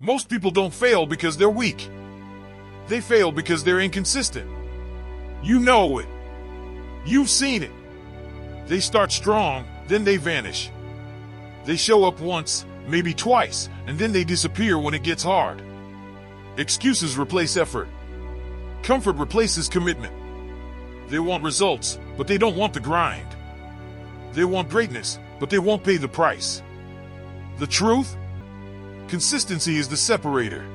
Most people don't fail because they're weak. They fail because they're inconsistent. You know it. You've seen it. They start strong, then they vanish. They show up once, maybe twice, and then they disappear when it gets hard. Excuses replace effort. Comfort replaces commitment. They want results, but they don't want the grind. They want greatness, but they won't pay the price. The truth? Consistency is the separator.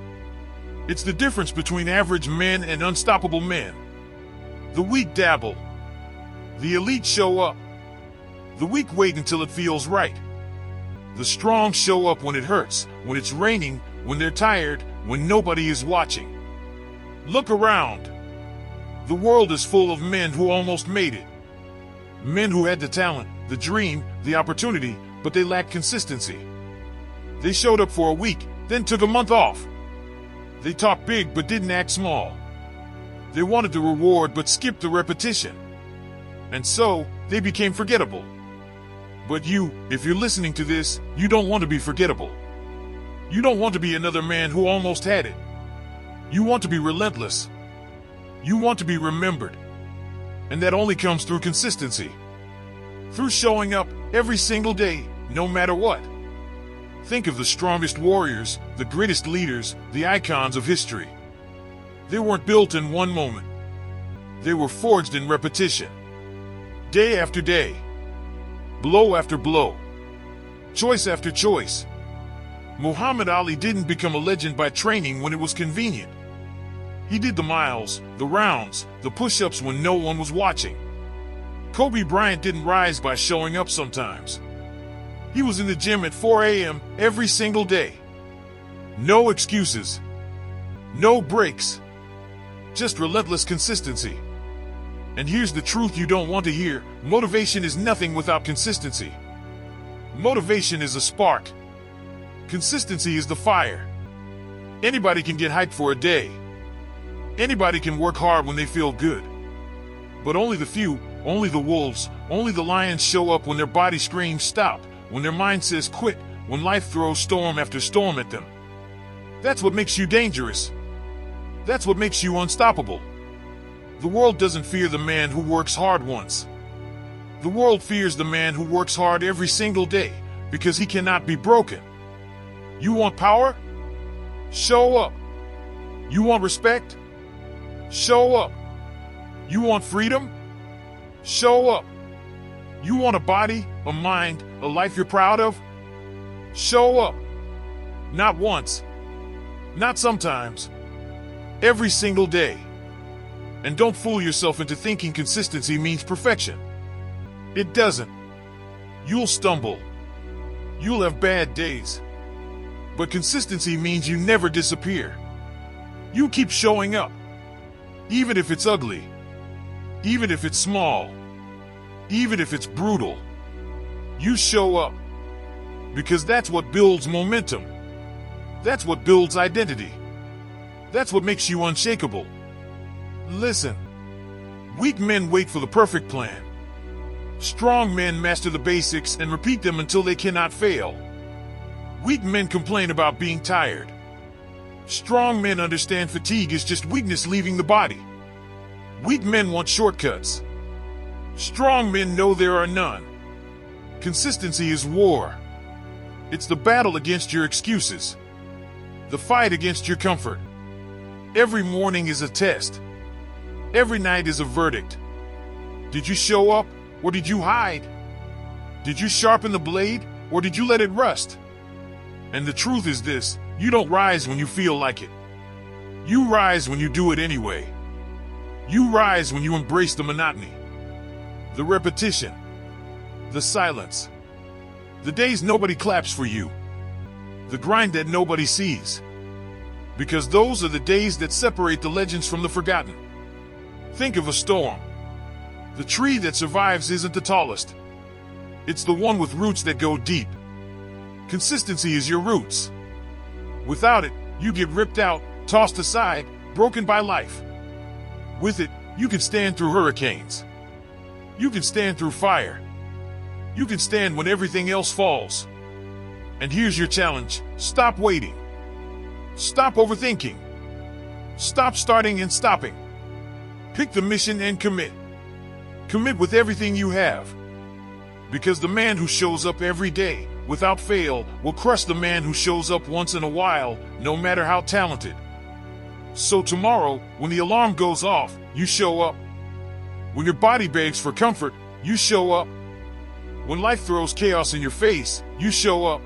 It's the difference between average men and unstoppable men. The weak dabble. The elite show up. The weak wait until it feels right. The strong show up when it hurts, when it's raining, when they're tired, when nobody is watching. Look around. The world is full of men who almost made it. Men who had the talent, the dream, the opportunity, but they lacked consistency. They showed up for a week, then took a month off. They talked big but didn't act small. They wanted the reward but skipped the repetition. And so, they became forgettable. But you, if you're listening to this, you don't want to be forgettable. You don't want to be another man who almost had it. You want to be relentless. You want to be remembered. And that only comes through consistency. Through showing up every single day, no matter what. Think of the strongest warriors, the greatest leaders, the icons of history. They weren't built in one moment. They were forged in repetition. Day after day. Blow after blow. Choice after choice. Muhammad Ali didn't become a legend by training when it was convenient. He did the miles, the rounds, the push-ups when no one was watching. Kobe Bryant didn't rise by showing up sometimes. He was in the gym at 4 a.m. every single day. No excuses. No breaks. Just relentless consistency. And here's the truth you don't want to hear. Motivation is nothing without consistency. Motivation is a spark. Consistency is the fire. Anybody can get hyped for a day. Anybody can work hard when they feel good. But only the few, only the wolves, only the lions show up when their body screams stop, when their mind says quit, when life throws storm after storm at them. That's what makes you dangerous. That's what makes you unstoppable. The world doesn't fear the man who works hard once. The world fears the man who works hard every single day, because he cannot be broken. You want power? Show up. You want respect? Show up. You want freedom? Show up. You want a body, a mind, a life you're proud of? Show up. Not once. Not sometimes. Every single day. And don't fool yourself into thinking consistency means perfection. It doesn't. You'll stumble. You'll have bad days. But consistency means you never disappear. You keep showing up. Even if it's ugly. Even if it's small. Even if it's brutal. You show up. Because that's what builds momentum. That's what builds identity. That's what makes you unshakable. Listen. Weak men wait for the perfect plan. Strong men master the basics and repeat them until they cannot fail. Weak men complain about being tired. Strong men understand fatigue is just weakness leaving the body. Weak men want shortcuts. Strong men know there are none. Consistency is war. It's the battle against your excuses. The fight against your comfort. Every morning is a test. Every night is a verdict. Did you show up, or did you hide? Did you sharpen the blade, or did you let it rust? And the truth is this, you don't rise when you feel like it. You rise when you do it anyway. You rise when you embrace the monotony, the repetition, the silence, the days nobody claps for you, the grind that nobody sees. Because those are the days that separate the legends from the forgotten. Think of a storm. The tree that survives isn't the tallest. It's the one with roots that go deep. Consistency is your roots. Without it, you get ripped out, tossed aside, broken by life. With it, you can stand through hurricanes. You can stand through fire. You can stand when everything else falls. And here's your challenge: stop waiting. Stop overthinking. Stop starting and stopping. Pick the mission and commit. Commit with everything you have. Because the man who shows up every day, without fail, will crush the man who shows up once in a while, no matter how talented. So tomorrow, when the alarm goes off, you show up. When your body begs for comfort, you show up. When life throws chaos in your face, you show up.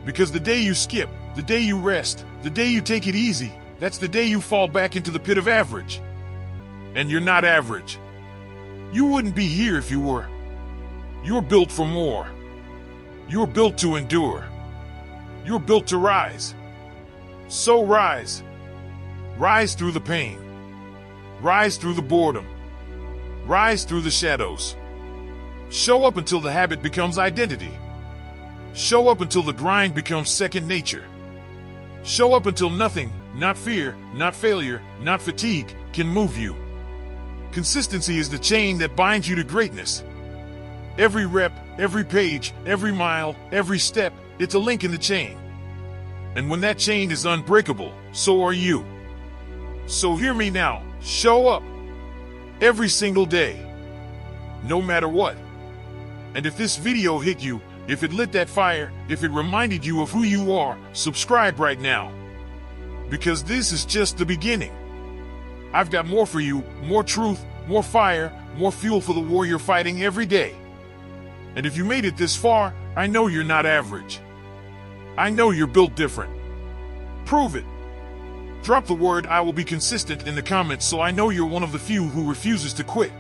Because the day you skip, the day you rest, the day you take it easy, that's the day you fall back into the pit of average. And you're not average. You wouldn't be here if you were. You're built for more. You're built to endure. You're built to rise. So rise. Rise through the pain. Rise through the boredom. Rise through the shadows. Show up until the habit becomes identity. Show up until the grind becomes second nature. Show up until nothing, not fear, not failure, not fatigue, can move you. Consistency is the chain that binds you to greatness. Every rep, every page, every mile, every step, it's a link in the chain. And when that chain is unbreakable, so are you. So hear me now, show up. Every single day. No matter what. And if this video hit you, if it lit that fire, if it reminded you of who you are, subscribe right now. Because this is just the beginning. I've got more for you, more truth, more fire, more fuel for the war you're fighting every day. And if you made it this far, I know you're not average. I know you're built different. Prove it. Drop the word "I will be consistent" in the comments so I know you're one of the few who refuses to quit.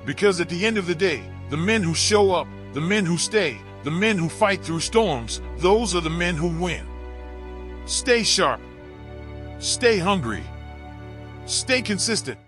Because at the end of the day, the men who show up, the men who stay, the men who fight through storms, those are the men who win. Stay sharp. Stay hungry. Stay consistent.